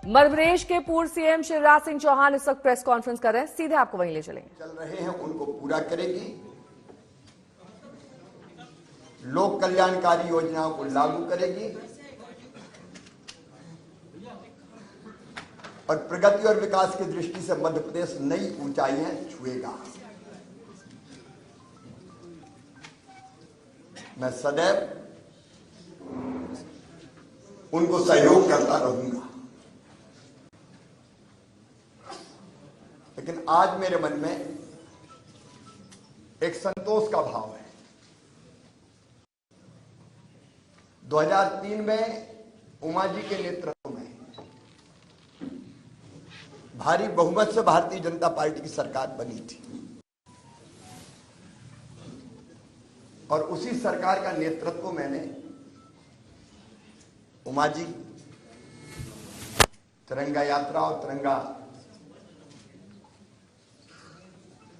मध्य प्रदेश के पूर्व सीएम शिवराज सिंह चौहान इस वक्त प्रेस कॉन्फ्रेंस कर रहे हैं, सीधे आपको वहीं ले चलेंगे। चल रहे हैं उनको पूरा करेगी, लोक कल्याणकारी योजनाओं को लागू करेगी और प्रगति और विकास की दृष्टि से मध्य प्रदेश नई ऊंचाइयां छुएगा। मैं सदैव उनको सहयोग करता रहूंगा, लेकिन आज मेरे मन में एक संतोष का भाव है। 2003 में उमा जी के नेतृत्व में भारी बहुमत से भारतीय जनता पार्टी की सरकार बनी थी और उसी सरकार का नेतृत्व मैंने उमा जी, तिरंगा यात्रा और तिरंगा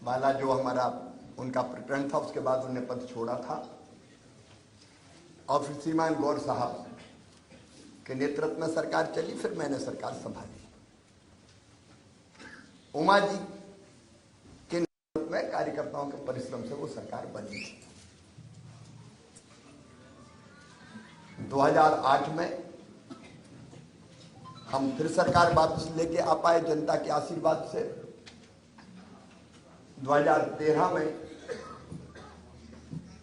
वाला जो हमारा उनका प्रकरण था, उसके बाद उन्होंने पद छोड़ा था और फिर श्रीमान गौर साहब के नेतृत्व में सरकार चली, फिर मैंने सरकार संभाली। उमा जी के नेतृत्व में कार्यकर्ताओं के परिश्रम से वो सरकार बनी थी। 2008 में हम फिर सरकार वापस लेके आ पाए जनता के आशीर्वाद से। 2013 में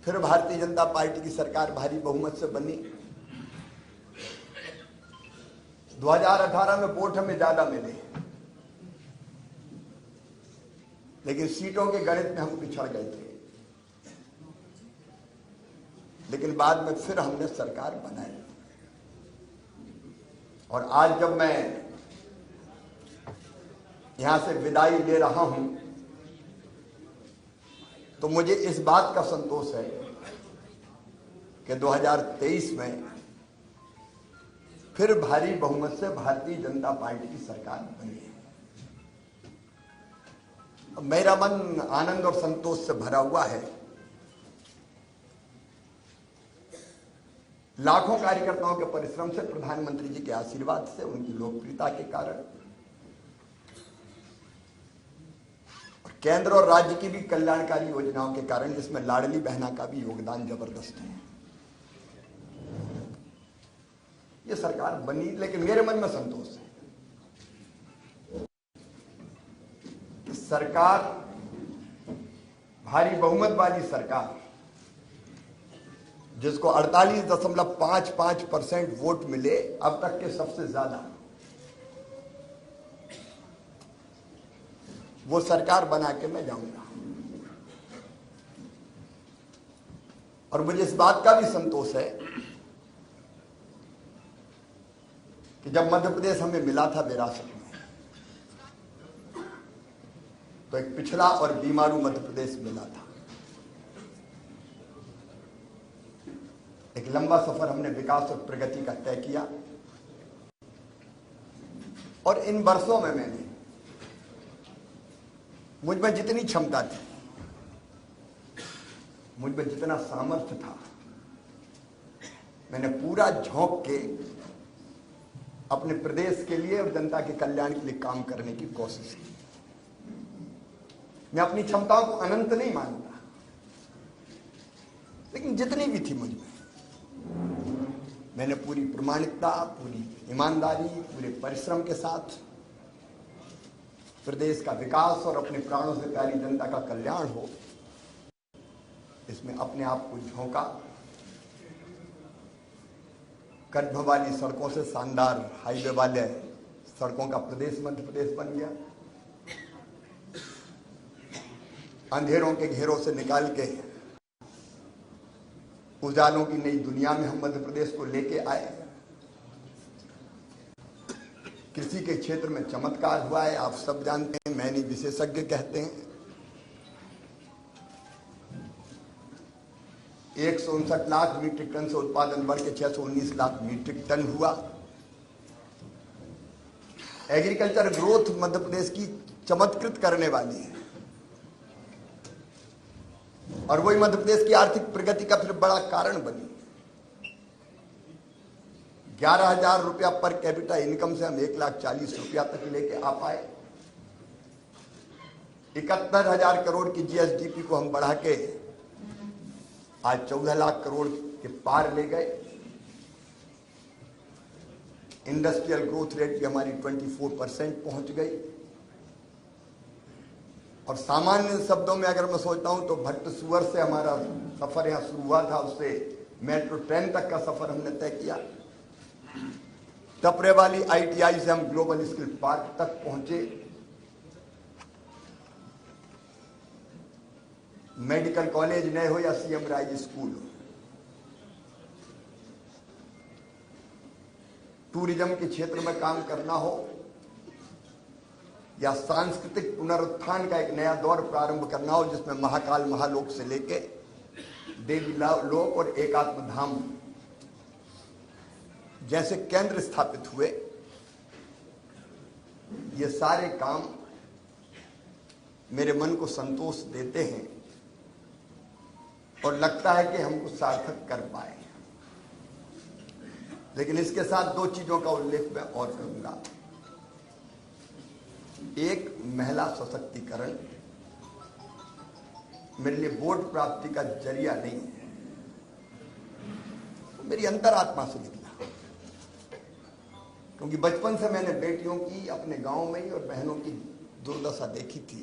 फिर भारतीय जनता पार्टी की सरकार भारी बहुमत से बनी। 2018 में वोट हमें ज्यादा मिले, लेकिन सीटों के गणित में हम पिछड़ गए थे, लेकिन बाद में फिर हमने सरकार बनाई। और आज जब मैं यहां से विदाई ले रहा हूं तो मुझे इस बात का संतोष है कि 2023 में फिर भारी बहुमत से भारतीय जनता पार्टी की सरकार बनी है। मेरा मन आनंद और संतोष से भरा हुआ है। लाखों कार्यकर्ताओं के परिश्रम से, प्रधानमंत्री जी के आशीर्वाद से, उनकी लोकप्रियता के कारण और केंद्र और राज्य की भी कल्याणकारी योजनाओं के कारण, जिसमें लाडली बहना का भी योगदान जबरदस्त है, ये सरकार बनी। लेकिन मेरे मन में संतोष है कि सरकार, भारी बहुमत वाली सरकार, जिसको 48.55% वोट मिले, अब तक के सबसे ज्यादा, वो सरकार बना के मैं जाऊंगा। और मुझे इस बात का भी संतोष है कि जब मध्य प्रदेश हमें मिला था विरासत में, तो एक पिछड़ा और बीमारू मध्य प्रदेश मिला था। एक लंबा सफर हमने विकास और प्रगति का तय किया और इन वर्षों में मैंने, मुझ में जितनी क्षमता थी, मुझ में जितना सामर्थ्य था, मैंने पूरा झोंक के अपने प्रदेश के लिए और जनता के कल्याण के लिए काम करने की कोशिश की। मैं अपनी क्षमताओं को अनंत नहीं मानता, लेकिन जितनी भी थी मुझ में, मैंने पूरी प्रामाणिकता, पूरी ईमानदारी, पूरे परिश्रम के साथ प्रदेश का विकास और अपने प्राणों से प्यारी जनता का कल्याण हो, इसमें अपने आप को झोंका। कर्ज वाली सड़कों से शानदार हाईवे वाले सड़कों का प्रदेश मध्य प्रदेश बन गया। अंधेरों के घेरों से निकाल के उजालों की नई दुनिया में हम मध्य प्रदेश को लेके आए। कृषि के क्षेत्र में चमत्कार हुआ है, आप सब जानते हैं, मैं नहीं विशेषज्ञ कहते हैं। 159 लाख मीट्रिक टन से उत्पादन बढ़ के 619 लाख मीट्रिक टन हुआ। एग्रीकल्चर ग्रोथ मध्य प्रदेश की चमत्कृत करने वाली है और वही मध्य प्रदेश की आर्थिक प्रगति का फिर बड़ा कारण बनी। 11,000 रुपया पर कैपिटा इनकम से हम 1,40,000 रुपया तक लेके आ पाए। 71,000 करोड़ की जीएसडीपी को हम बढ़ा के आज 14 लाख करोड़ के पार ले गए। इंडस्ट्रियल ग्रोथ रेट भी हमारी 24% पहुंच गई। और सामान्य शब्दों में अगर मैं सोचता हूं तो भट्ट सुअर से हमारा सफर यहां शुरू हुआ था, उससे मेट्रो ट्रेन तक का सफर हमने तय किया। टपरे वाली आईटीआई से हम ग्लोबल स्किल पार्क तक पहुंचे। मेडिकल कॉलेज नए हो या सीएम राइज स्कूल हो, टूरिज्म के क्षेत्र में काम करना हो या सांस्कृतिक पुनरुत्थान का एक नया दौर प्रारंभ करना हो, जिसमें महाकाल महालोक से लेके देवी लोक और एकात्म धाम जैसे केंद्र स्थापित हुए, ये सारे काम मेरे मन को संतोष देते हैं और लगता है कि हम कुछ सार्थक कर पाए। लेकिन इसके साथ दो चीजों का उल्लेख मैं और करूंगा। एक, महिला सशक्तिकरण मेरे लिए वोट प्राप्ति का जरिया नहीं है, मेरी अंतरात्मा से निकला। क्योंकि बचपन से मैंने बेटियों की अपने गांव में ही और बहनों की दुर्दशा देखी थी।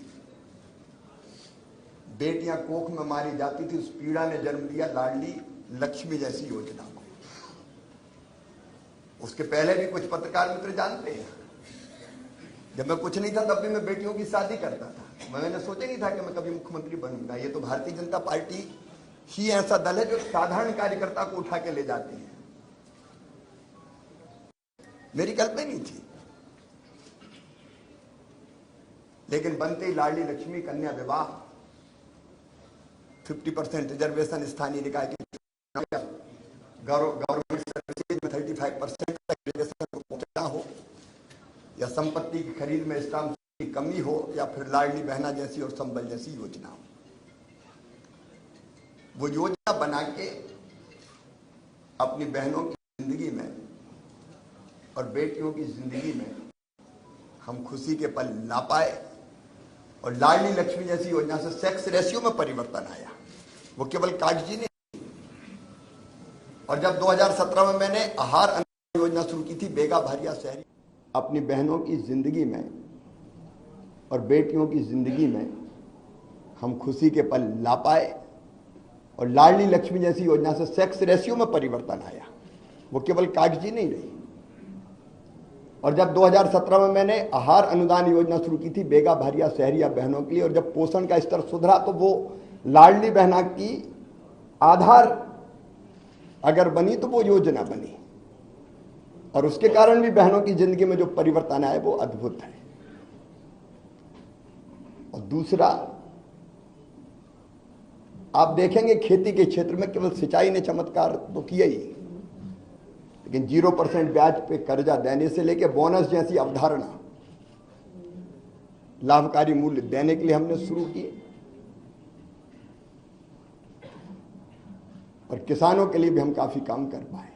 बेटियां कोख में मारी जाती थी, उस पीड़ा ने जन्म दिया लाडली लक्ष्मी जैसी योजना को। उसके पहले भी कुछ पत्रकार मित्र जानते हैं, जब मैं कुछ नहीं था तब भी मैं बेटियों की शादी करता था। मैंने सोचा नहीं था कि मैं कभी मुख्यमंत्री बनूंगा। ये तो भारतीय जनता पार्टी ही ऐसा दल है जो साधारण कार्यकर्ता को उठा के ले जाती है। मेरी कल्पना नहीं थी, लेकिन बनते ही लाडली लक्ष्मी कन्या विवाह, 50% रिजर्वेशन स्थानीय निकाय की, गवर्नमेंट सर्विसेज में 35% तक रिजर्वेशन को पहुंचना हो, या संपत्ति की खरीद में स्टाम्प की कमी हो, या फिर लाडली बहना जैसी और संबल जैसी योजना हो। वो योजना बना के अपनी बहनों की जिंदगी में और बेटियों की जिंदगी में हम खुशी के पल ला पाए। और लाडली लक्ष्मी जैसी योजना से सेक्स रेशियो में परिवर्तन आया, वो केवल कागजी नहीं। और जब 2017 में मैंने आहार अन्न योजना शुरू की थी बेगा भारिया शहरी, अपनी बहनों की जिंदगी में और बेटियों की जिंदगी में हम खुशी के पल ला पाए। और लाडली लक्ष्मी जैसी योजना से सेक्स रेशियो में परिवर्तन आया, वो केवल कागजी नहीं रही। और जब 2017 में मैंने आहार अनुदान योजना शुरू की थी बेगा भारिया शहरिया बहनों के लिए, और जब पोषण का स्तर सुधरा तो वो लाडली बहना की आधार अगर बनी तो वो योजना बनी। और उसके कारण भी बहनों की जिंदगी में जो परिवर्तन आए वो अद्भुत है। और दूसरा, आप देखेंगे खेती के क्षेत्र में केवल सिंचाई ने चमत्कार तो किया ही, लेकिन 0% ब्याज पे कर्जा देने से लेकर बोनस जैसी अवधारणा लाभकारी मूल्य देने के लिए हमने शुरू किए। और किसानों के लिए भी हम काफी काम कर पाए।